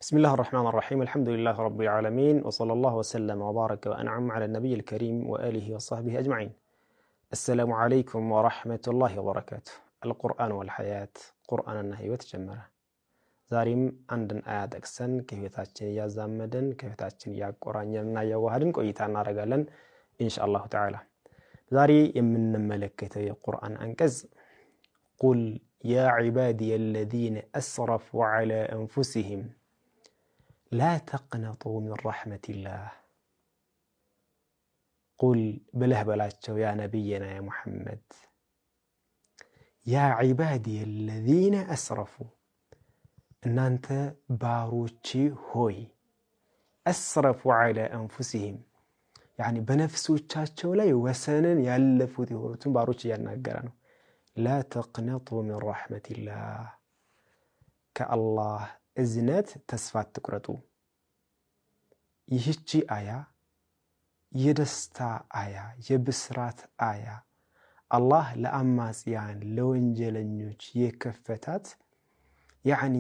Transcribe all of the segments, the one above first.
بسم الله الرحمن الرحيم الحمد لله رب العالمين وصلى الله وسلم وبارك وأنعم على النبي الكريم وآله وصحبه أجمعين. السلام عليكم ورحمة الله وبركاته. القرآن والحياة قرآن النهي وتجمره زاريم عندن آيات أكسن كيفتاتشن يازامدن كيفتاتشن يقرانينا يوهدن قويتانا رجالن إن شاء الله تعالى. زاري يمن ملكة القرآن أنكز قل يا عبادي الذين أسرفوا على أنفسهم لا تقنطوا من رحمة الله. قل بله بلاتشو يا نبينا يا محمد يا عبادي الذين أسرفوا إن أنت باروتشي هوي أسرفوا على أنفسهم يعني بنفسو تشاتشو لا يوسنن يالفوت يهورتون باروتشي يالناقرانو لا تقنطوا من رحمة الله كالله እዝነት ተስፋ አትቁረጡ። ይህቺ አያ የደስታ አያ የብስራት አያ አላህ ለአማጽያን ለወንጀለኞች የከፈታት ያኒ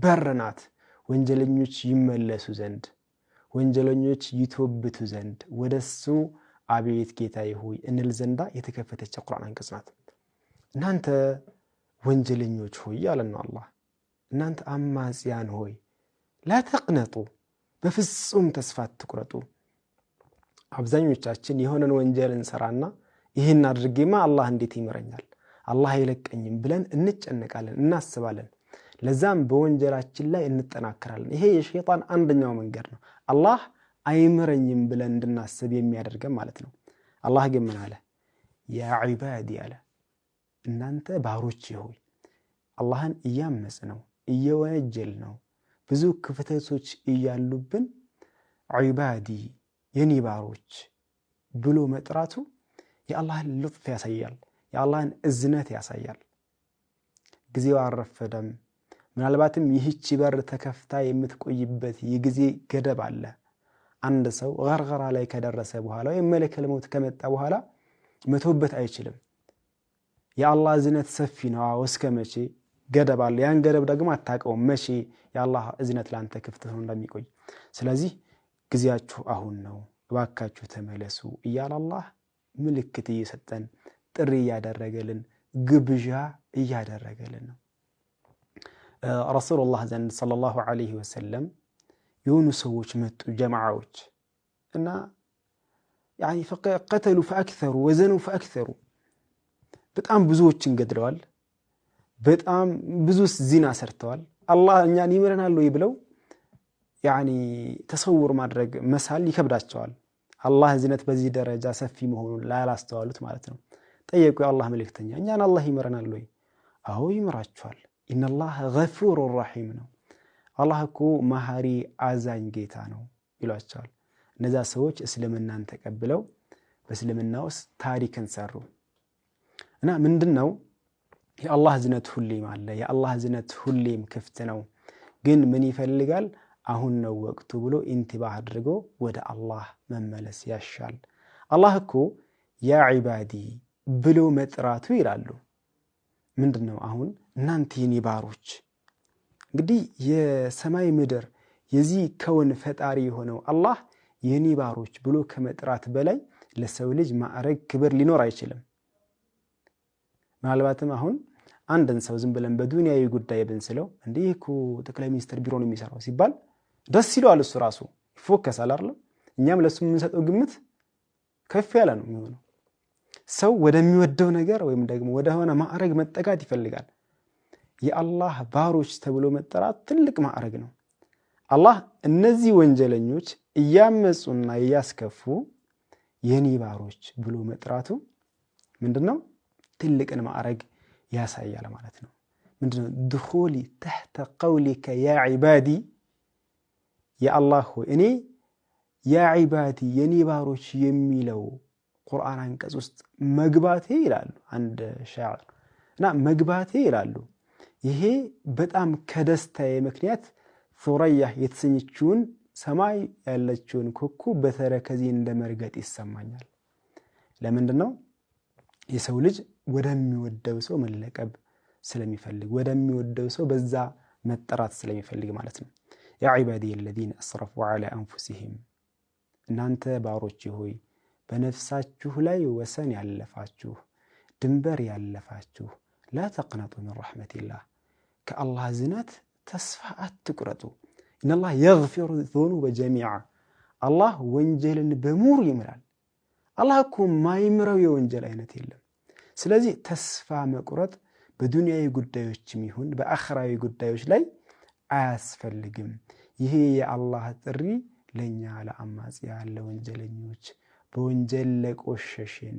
በርናት ወንጀለኞች ይመለሱ ዘንድ ወንጀለኞች ይተውበቱ ዘንድ ወደሱ አቤት ጌታዬ ሆይ እንል ዘንዳ የተከፈተች ቁርአን አንቀጽ ናት። እናንተ ወንጀለኞች ሆይ ያለና አላህ እናንተ አማጽያን ሆይ لا تقنطوا በፍጹም ተስፋ አትቁረጡ። አብዛኞቻችን የሆነን ወንጀል እንሰራና ይሄን አድርጌማ አላህ እንዴት ይምረኛል አላህ አይለቀኝም ብለን እንጨነቃለን እናስባለን። ለዛም በወንጀላችን ላይ እንጠናከራለን። ይሄ የሸይጣን አንደኛው መንገድ ነው አላህ አይምረኝም ብለን እንድናስብ የሚያደርገን ማለት ነው። አላህ ግን ምን አለ? ያ ዒባዲ አለ እናንተ ባሮቼ ሆይ አላህን እያመጽ ነው እየወነጀል ነው ብዙ ክፍተቶች እያሉብን ዒባዲ የኔ ባሮች ብሎ መጥራቱ የአላህን ልጥፍ ያሳያል፣ የአላህን እዝነት ያሳያል። ጊዜው አረፈደም ምናልባትም ይህች በር ተከፍታ የምትቆይበት የጊዜ ገደብ አለ። አንድ ሰው ገርገራ ላይ ከደረሰ በኋላ ወይ መለከል ሞት ከመጣ በኋላ መተውበት አይችልም። የአላህ እዝነት ሰፊ ነው እስከ መቼ ገደብ አለ። ያን ገደብ ደግሞ አታውቀውም መቼ የአላህ እዝነት ላንተ ክፍት ሆኖ እንደሚቆይ። ስለዚህ ጊዜያችሁ አሁን ነው እባካችሁ ተመለሱ እያለ አላህ ምልክት እየሰጠን ጥሪ እያደረገልን ግብዣ እያደረገልን ነው። ረሱላህ ዘንድ ሰለላሁ ዐለይሂ ወሰለም የሆኑ ሰዎች መጡ ጀማዓዎች እና يعني فقتلوا فأكثروا وزنوا فأكثروا በጣም ብዙዎችን ገድለዋል፣ በጣም ብዙ ዚና ሰርተዋል። አላህ እኛን ይምረናል ወይ ብለው يعني ተሰውር ማድረግ መሳል ይከብዳቸዋል። አላህ እዝነት በዚህ ደረጃ ሰፊ መሆኑን ላላስተዋሉት ማለት ነው። ጠየቁ የአላህ መልእክተኛ እኛን አላህ ይምረናል ወይ? አዎ ይምራችኋል። ኢነላህ ገፉር ረሒም ነው፣ አላህ እኮ መሐሪ አዛኝ ጌታ ነው ይሏቸዋል። እነዛ ሰዎች እስልምናን ተቀብለው በእስልምና ውስጥ ታሪክን ሰሩ እና ምንድነው የአላህ እዝነት ሁሌም አለ፣ የአላህ እዝነት ሁሌም ክፍት ነው። ግን ምን ይፈልጋል? አሁን ነው ወቅቱ ብሎ ኢንቲባህ አድርጎ ወደ አላህ መመለስ ያሻል። አላህ እኮ ያ ዒባዲ ብሎ መጥራቱ ይላሉ ምንድነው? አሁን እናንተ የኔ ባሮች እንግዲህ የሰማይ ምድር የዚህ ከውን ፈጣሪ የሆነው አላህ የኔ ባሮች ብሎ ከመጥራት በላይ ለሰው ልጅ ማዕረግ ክብር ሊኖር አይችልም። ምናልባትም አሁን አንድን ሰው ዝም ብለን በዱንያዊ ጉዳይ ብንስለው እንዴ እኮ ጠቅላይ ሚኒስትር ቢሮ ነው የሚሰራው ሲባል ደስ ይለዋል፣ እሱ ራሱ ይፎከሳል አይደል? እኛም ለሱ የምንሰጠው ግምት ከፍ ያለ ነው የሚሆነው። ሰው ወደሚወደው ነገር ወይም ደግሞ ወደ ሆነ ማዕረግ መጠጋት ይፈልጋል። የአላህ ባሮች ተብሎ መጠራት ትልቅ ማዕረግ ነው። አላህ እነዚህ ወንጀለኞች እያመጹና እያስከፉ የኔ ባሮች ብሎ መጥራቱ ምንድነው? ትልቅን ማዕረግ ያሳያል ማለት ነው። ምንድነው? ድኹሊ ተሕተ ቀውሊከ ያ ዒባዲ ያ አላህ ሆይ እኔ ያ ዒባዲ የኔ ባሮች የሚለው ቁርአን አንቀጽ ውስጥ መግባቴ ይላሉ አንድ ሻዕር እና መግባቴ ይላሉ ይሄ በጣም ከደስታዬ ምክንያት ሱረያ የተሰኘችውን ሰማይ ያለችውን ኮከብ በተረከዜ እንደመርገጥ ይሰማኛል። ለምንድነው? የሰው ልጅ ወደሚወደው ሰው መለቀብ ስለሚፈልግ ወደሚወደው ሰው በዛ መጠራት ስለሚፈልግ ማለት ነው። ያ ዒባዲየ አለዚነ አስረፉ ዐላ አንፉሲሂም እናንተ ባሮቼ ሆይ በነፍሳችሁ ላይ ወሰን ያለፋችሁ ድንበር ያለፋችሁ ላ ተቅነጡ ሚን ረሕመቲላህ ከአላህ ዝነት ተስፋ አትቁረጡ ኢነላህ የግፊሩ ዙኑበ ጀሚዓ አላህ ወንጀልን በሙሉ ይምራል አላህ እኮ ማይምረው የወንጀል አይነት የለም ስለዚህ ተስፋ መቁረጥ በዱንያዊ ጉዳዮችም ይሁን በአኽራዊ ጉዳዮች ላይ አያስፈልግም ይሄ የአላህ ጥሪ ለኛ ለአማጽያን ለወንጀለኞች በወንጀል ለቆሸሽን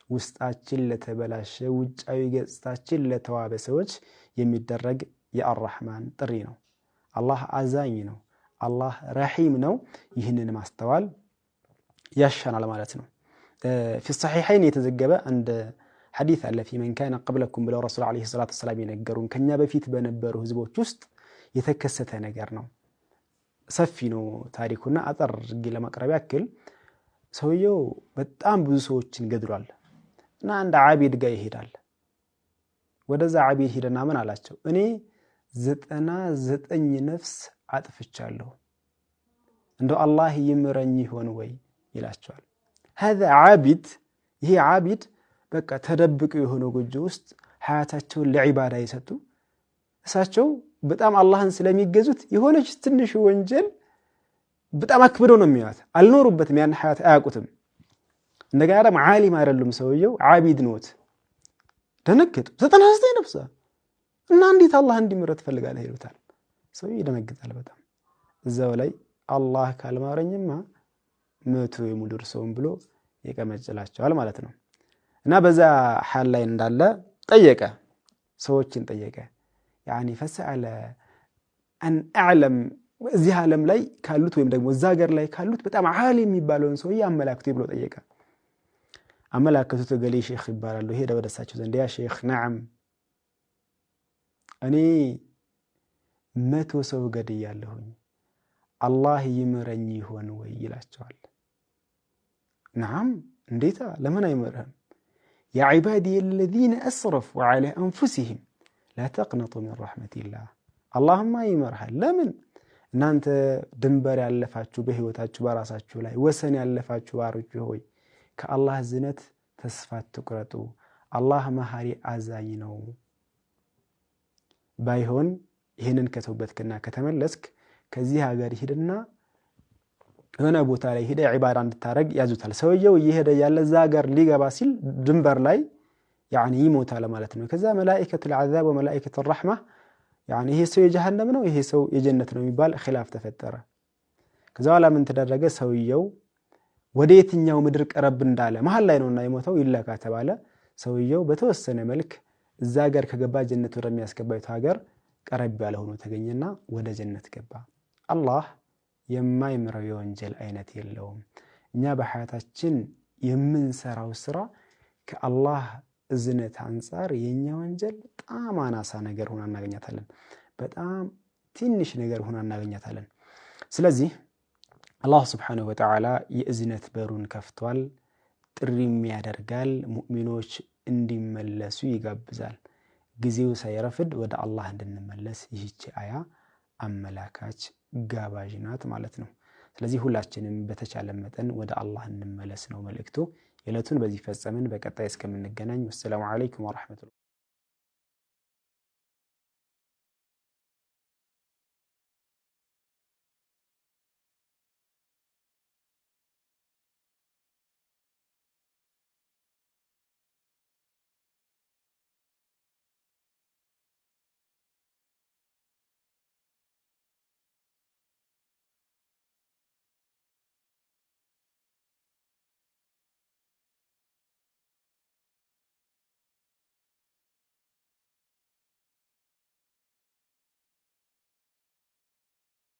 ውስጣችን ለተበላሸ ውጫዊ ገጽታችን ለተዋበ ሰዎች የሚደረግ የአርራህማን ጥሪ ነው አላህ አዛኝ ነው አላህ ረሂም ነው ይህንን ማስተዋል ያሻናል ማለት ነው في الصحيحين የተዘገበ አንድ ሐዲስ አለ في من كان قبلكم ብለው ረሱል አለይሂ ሰላቱ ወሰለም የነገሩን ከኛ በፊት በነበሩ ህዝቦች ውስጥ የተከሰተ ነገር ነው ሰፊ ነው ታሪኩና አጠር ግለ ለማቅረብ ያክል ሰውየው በጣም ብዙ ሰዎችን ገድሏል እና አንድ ዓቢድ ጋር ይሄዳል ወደዛ ዓቢድ ሄደና ምን አላቸው እኔ 99 ነፍስ አጥፍቻለሁ እንደው አላህ ይምረኝ ይሆን ወይ ይላቸዋል هذا ዓቢድ ይሄ ዓቢድ በቃ ተደብቀው የሆነ ጎጆ ውስጥ ሐያታቸውን ለዒባዳ ይሰጡ እሳቸው በጣም አላህን ስለሚገዙት የሆነች ትንሽ ወንጀል በጣም አክብደው ነው የሚያዩት አልኖሩበትም ያን ሐያት አያውቁትም እንደገና ደግሞ ዓሊም አይደሉም ሰውየው ዓቢድ ነውት ደነገጡ 99 ነፍስ እና እንዴት አላህ እንዲምረት ፈልጋለህ ይሉታል ሰውየው ይደነግጣል በጣም እዛው ላይ አላህ ካልማረኝማ መቶ የሙድር ሰውን ብሎ ይቀመጭላቸዋል ማለት ነው እና በዛ ሐል ላይ እንዳለ ጠየቀ ሰዎችን ጠየቀ يعني فسأل أن أعلم እዚህ ዓለም ላይ ካሉት ወይም ደግሞ እዛ ሀገር ላይ ካሉት በጣም ዓሊም የሚባለውን ሰው ያመላክቱ ብሎ ጠየቀ አመላከቱት ገሌ ሼክ ይባላሉ ሄደ ወደሳቸው ዘንድ ያ ሼክ ነዓም እኔ 100 ሰው ገድያለሁኝ አላህ ይምረኝ ይሆን ወይ ይላቸዋል ነዓም እንዴታ ለምን አይምርህም يا عبادي الذين أسرفوا على أنفسهم لا تقنطوا من رحمة الله اللهم يمرها لمن እናንተ ድንበር ያለፋችሁ በህይወታችሁ በራሳችሁ ላይ ወሰን ያለፋችሁ ባሮች ሆይ ከአላህ ዝነት ተስፋ አትቁረጡ አላህ መሐሪ አዛኝ ነው ባይሆን ይሄንን ከተውበትከና ከተመለስክ ከዚህ ሀገር ሂድና የሆነ ቦታ ላይ ሄደ ዒባዳ እንድታረግ ያዙታል ሰውየው እየሄደ ያለ እዛ ሀገር ሊገባ ሲል ድንበር ላይ يعني ይሞታል ማለት ነው ከዛ መላእክቱ العذاب وملائكه الرحمه يعني ይሄ ሰው የጀሃነም ነው ይሄ ሰው የጀነት ነው የሚባል ኺላፍ ተፈጠረ ከዛ በኋላ ምን ተደረገ ሰውየው ወደ የትኛው ምድር ቀረብ እንዳለ መሃል ላይ ነውና የሞተው ይለካ ተባለ ሰውየው በተወሰነ መልክ እዛ ሀገር ከገባ ጀነት ወደሚያስገባው ሀገር ቀረብ ያለ ሆኖ ተገኘና ወደ ጀነት ገባ አላህ የማይምረው የወንጀል አይነት የለውም እኛ በሐያታችን የምንሰራው ስራ ከአላህ እዝነት አንፃር የኛ ወንጀል በጣም አናሳ ነገር ሆና እናገኛታለን በጣም ትንሽ ነገር ሆና እናገኛታለን ስለዚህ አላህ Subhanahu Wa Ta'ala የእዝነት በሩን ከፍቷል ጥሪም ያደርጋል ሙእሚኖች እንዲመለሱ ይጋብዛል ጊዜው ሳይረፍድ ወደ አላህ እንድንመለስ ይህች አያ አመላካች ጋባዥ ናት ማለት ነው ስለዚህ ሁላችንም በተቻለ መጠን ወደ አላህ እንመለስ ነው መልእክቱ የለቱን በዚህ ፈጸምን በቀጣይ እስከምንገናኝ ወሰላሙ አለይኩም ወራህመቱላህ